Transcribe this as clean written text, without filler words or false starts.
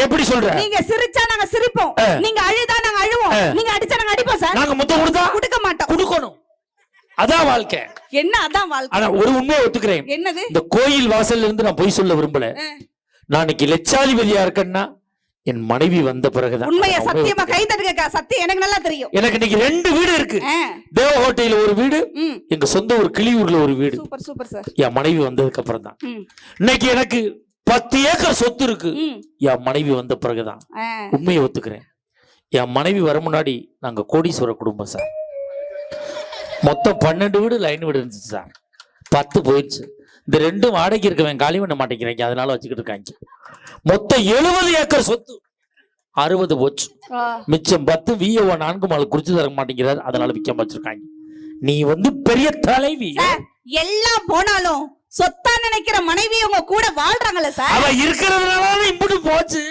எப்படி சொல்ற? நீங்க சிரிச்சா நாங்க சிரிப்போம், நீங்க அழுதா நாங்க அழுவோம், நீங்க அடிச்சா நாங்க அடிப்போம் சார். நாங்க முத்தம் கொடுத்தா கொடுக்க மாட்டோம். கொடுக்கணும். அதான் வாழ்க்கை. என்ன அதான் வாழ்க்கை? ஆனா ஒரு உண்மையை ஒத்துக்கிறேன். என்னது? இந்த கோயில் வாசல்ல இருந்து நான் போய் சொல்ல விரும்பல. நான் இன்னைக்கு லட்சாதிபதியா இருக்கேன்னா என் மனைவி வந்த பிறகுதான். உண்மையா சத்தியமா கை தட்டுங்க. சத்தியம் எனக்கு நல்லா தெரியும். எனக்கு இன்னைக்கு 2 வீடு இருக்கு. தேவ ஹோட்டல்ல ஒரு வீடு, எங்க சொந்த ஒரு கிளியூர்ல ஒரு வீடு. Super super sir. என் மனைவி வந்ததுக்கு அப்புறம் தான். இன்னைக்கு எனக்கு 10 ஏக்கர் சொத்து இருக்கு. என் மனைவி வந்த பிறகுதான். உண்மையை ஒத்துக்கிறேன். என் மனைவி வர முன்னாடி நாங்க கோடீஸ்வர குடும்பம் சார். மொத்தம் 12 வீடு லைன் வீடு இருந்துச்சு சார். 10 போயிடுச்சு. இந்த 2 வாடகைக்கு இருக்கவன் காலி பண்ண மாட்டேங்கிறாங்க, அதனால வச்சுக்கிட்டு இருக்காங்க. மொத்தம் 70 ஏக்கர் சொத்து 60 போச்சு. மிச்சம் 10 VO 4 மாலை குறிச்சு தர மாட்டேங்கிறார், அதனால விற்க வச்சிருக்காங்க. நீ பெரிய தலைவி. எல்லாம் போனாலும் சொத்தா நினைக்கிற மனைவி உங்க கூட வாழ்றாங்கல்ல சார். அவ இருக்கிறதுனால இப்படி போச்சு.